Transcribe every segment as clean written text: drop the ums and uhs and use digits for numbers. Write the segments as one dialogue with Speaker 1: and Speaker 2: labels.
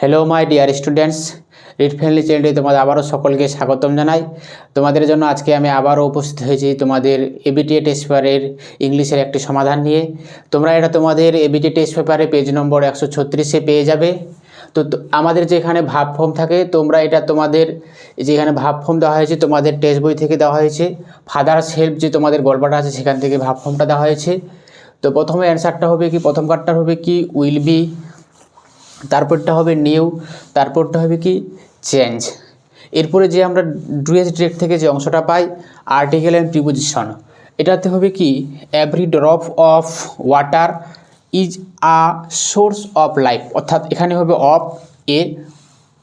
Speaker 1: Hello my dear students, read friendly চ্যানেলে তোমাদের আবারও সকলকে স্বাগতম জানাই। তোমাদের জন্য আজকে আমি আবারও উপস্থিত হয়েছি তোমাদের এবিটিএ টেস্ট পেপারের ইংলিশের একটি সমাধান নিয়ে। তোমরা এটা তোমাদের এবিটিএ টেস্ট পেপারে পেজ নম্বর 136-এ পেয়ে যাবে। তো আমাদের যেখানে ভাব ফর্ম থাকে, তোমরা এটা তোমাদের যেখানে ভাব ফর্ম দেওয়া হয়েছে তোমাদের টেক্সট বই থেকে দেওয়া হয়েছে। ফাদার্স হেল্প যে তোমাদের গল্পটা আছে সেখান থেকে ভাব ফর্মটা দেওয়া হয়েছে। তো প্রথমে অ্যান্সারটা হবে কি, প্রথম কার্ডটা হবে কি উইল বি, তারপরটা হবে নিউ, তারপরটা হবে কি চেঞ্জ। এরপরে যে আমরা ডুয়েস ডিরেক্ট থেকে যে অংশটা পাই আর্টিকেল অ্যান্ড প্রিপোজিশন, এটাতে হবে কি every drop of water is a source of life, অর্থাৎ এখানে হবে অফ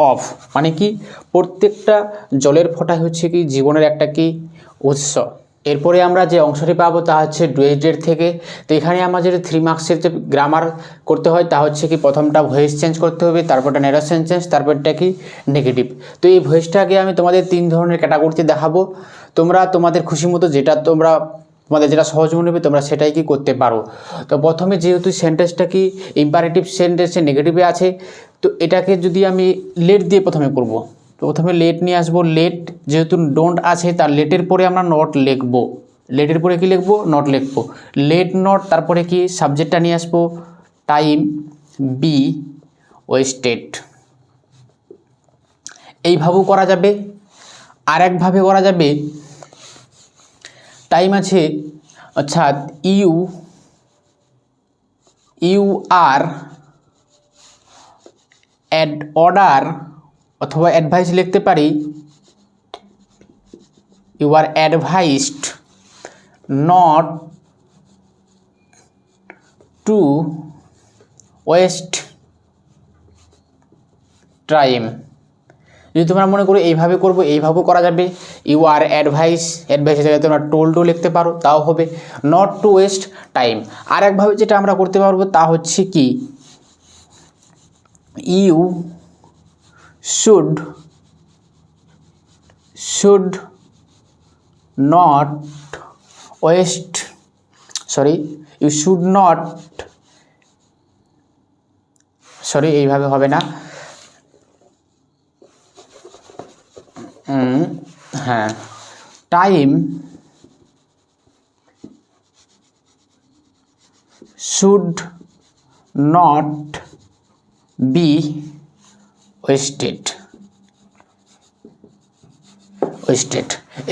Speaker 1: অফ মানে কি প্রত্যেকটা জলের ফোঁটা হচ্ছে কি জীবনের একটা কি উৎস। এরপরে আমরা যে অংশটি পাবো তা হচ্ছে ডুয়েস ডিরেক্ট থেকে। তো এখানে আমাদের 3 মার্কসের যে গ্রামার করতে হয় তা হচ্ছে কি প্রথমটা ভয়েস চেঞ্জ করতে হবে, তারপরটা ন্যারেশন চেঞ্জ, তারপরটা কি নেগেটিভ। তো এই ভয়েসটাকে আমি তোমাদের 3 ধরনের ক্যাটাগরিতে দেখাবো। তোমরা তোমাদের খুশি মতো তোমাদের যেটা সহজ মনে হবে তোমরা সেটাই কি করতে পারো। তো প্রথমে যেহেতু সেন্টেন্সটা কি ইম্পারেটিভ সেন্টেন্সে নেগেটিভে আছে, তো এটাকে যদি আমি লেট দিয়ে প্রথমে করব, তো প্রথমে লেট নিয়ে আসবো। লেট যেহেতু ডোন্ট আছে তার লেটের পরে আমরা নট লিখবো, লেটের পরে কি লিখবো নট লিখবো। লেট নট, তারপরে কি সাবজেক্টটা নিয়ে আসবো টাইম বি ওয়েস্টেড। এইভাবেও করা যাবে। আর একভাবে করা যাবে, টাইম আছে অর্থাৎ ইউ আর অ্যাড অর্ডার অথবা অ্যাডভাইস লিখতে পারি, you are advised not to waste time. যদি তোমরা মনে করো এইভাবে করবো, এইভাবেও করা যাবে। ইউ আর অ্যাডভাইসের জায়গায় তোমরা টোল্ডও লিখতে পারো, তাও হবে নট টু ওয়েস্ট টাইম। আর একভাবে যেটা আমরা করতে পারবো তা হচ্ছে কি you should not waste you should not এইভাবে হবে না। হ্যাঁ, time should not be wasted.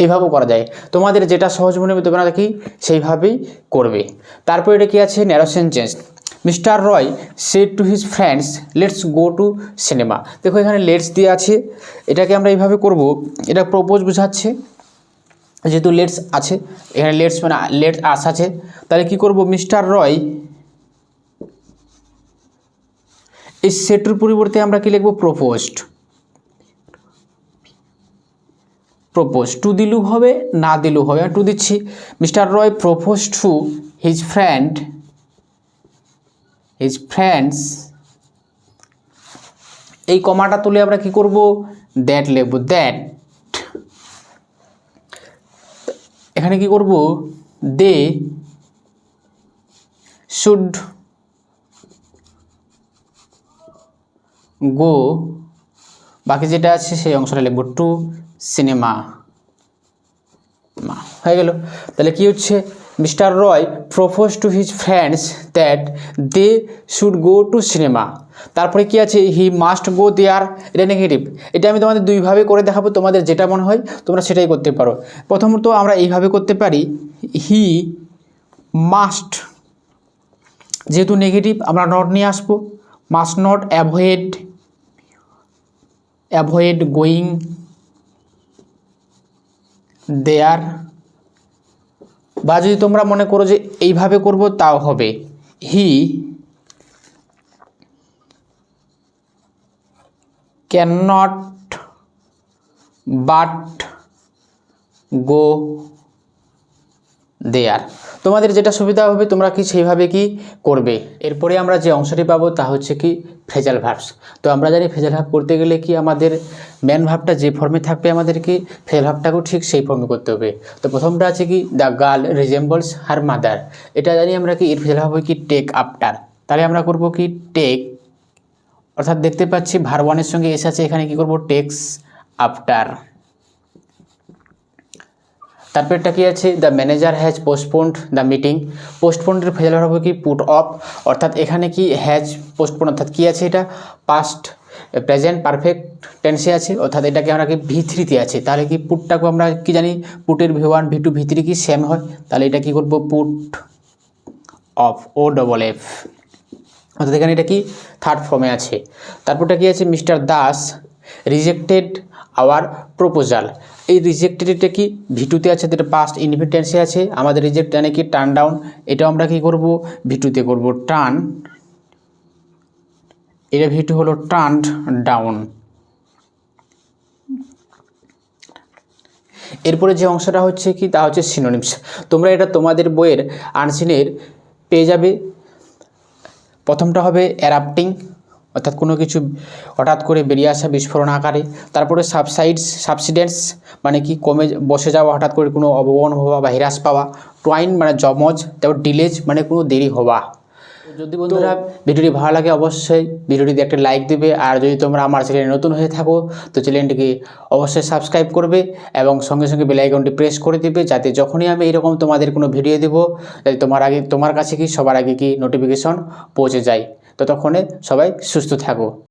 Speaker 1: এইভাবেও করা যায়। তোমাদের যেটা সহজ মনে হবে তোমরা কি সেইভাবেই করবে। তারপর এটা কি আছে narration change. Mister Roy said to his friends let's go to cinema. দেখো এখানে লেটস দিয়ে আছে, এটাকে আমরা এইভাবে করব। এটা প্রপোজ বোঝাচ্ছে, যেহেতু লেটস আছে এখানে, লেটস মানে লেটস আস আছে, তাহলে কি করব মিস্টার রয়, এই সেটের পরিবর্তে আমরা কি লিখব প্রপোজড। টু দিলেও হবে, না দিলেও হবে, টু দিচ্ছি। Mister Roy propose to his friends, এই কমাটা তুলে আমরা কি করব দ্যাট লিখব, দ্যাট। এখানে কি করব দে শুড গো, বাকি যেটা আছে সেই অংশটা লিখব টু সিনেমা। হয়ে গেল। তাহলে কি হচ্ছে mister Roy propose to his friends that they should go to cinema. তারপরে কি আছে হি মাস্ট গো দেয়ার, এটা নেগেটিভ। এটা আমি তোমাদের দুইভাবে করে দেখাবো, তোমাদের যেটা মনে হয় তোমরা সেটাই করতে পারো। প্রথমত আমরা এইভাবে করতে পারি, হি মাস্ট, যেহেতু নেগেটিভ আমরা নট নিয়ে আসবো, must not avoid going there. বা যদি তোমরা মনে করো যে এইভাবে করব তাও হবে, he can not but go there. তোমাদের যেটা সুবিধা হবে তোমরা কি সেইভাবে কি করবে। এরপরে আমরা যে অংশটি পাবো তা হচ্ছে কি ফ্রেজাল ভার্বস। তো আমরা জানি ফ্রেজাল ভার্ব করতে গেলে কি আমাদের মেন ভার্বটা যে ফর্মে থাকবে আমাদেরকে ফ্রেজাল ভার্বটাকেও ঠিক সেই ফর্মে করতে হবে। তো প্রথমটা আছে কি the girl resembles her mother, এটা জানি আমরা কি এর ফ্রেজাল ভার্ব কি টেক আফটার। তাহলে আমরা করব কি টেক অর্থাৎ দেখতে পাচ্ছি ভার্ব ওয়ানের সঙ্গে এস আছে, এখানে কি করব টেক্স আফটার। তারপরটা কি আছে, the manager has postponed the meeting. পোস্টপোন্ডের ফেজাল ভার্ব কি পুট অফ, অর্থাৎ এখানে কি হ্যাজ পোস্টপোন অর্থাৎ কি আছে, এটা পাস্ট প্রেজেন্ট পারফেক্ট টেন্সে আছে, অর্থাৎ এটাকে আমরা কি ভি3তে আছে। তাহলে কি পুটটাকে আমরা কি জানি পুটের ভি1 ভি2 ভি3 কি সেম হয়, তাহলে এটা কি করব পুট অফ ও ডবল এফ, অর্থাৎ এখানে এটা কি থার্ড ফর্মে আছে। তারপরটা কি আছে, mister Das rejected our proposal. এই রিজেক্টেড এটা কি ভি2তে আছে, এটা পাস্ট ইনডিফিনিট টেন্সে আছে। আমাদের রিজেক্ট মানে কি টার্ন ডাউন, এটাও আমরা কি করব ভি2তে করব টার্ন, এটা ভি2 হলো টার্নড ডাউন। এরপরে যে অংশটা হচ্ছে কি তা হচ্ছে সিনোনিমস। তোমরা এটা তোমাদের বইয়ের আনসিনের পেয়ে যাবে। প্রথমটা হবে অ্যারাপ্টিং, অর্থাৎ কোনো কিছু হঠাৎ করে বেরিয়ে আসা বিস্ফোরণ আকারে। তারপরে সাবসিডেন্টস মানে কি কমে বসে যাওয়া, হঠাৎ করে কোনো অববহন হওয়া বা হ্রাস পাওয়া। টুয়াইন মানে জমজ। তারপর ডিলেজ মানে কোনো দেরি হওয়া। যদি বন্ধুরা ভিডিওটি ভালো লাগে অবশ্যই ভিডিওটিতে একটা লাইক দেবে, আর যদি তোমরা আমার চ্যানেলে নতুন হয়ে থাকো তো চ্যানেলটিকে অবশ্যই সাবস্ক্রাইব করবে এবং সঙ্গে সঙ্গে বেল আইকনটি প্রেস করে দিবে, যাতে যখনই আমি এরকম তোমাদের কোনো ভিডিও দেবো যাতে তোমার কাছে কি সবার আগে কি নোটিফিকেশন পৌঁছে যায়। ততক্ষণে সবাই সুস্থ থাকো।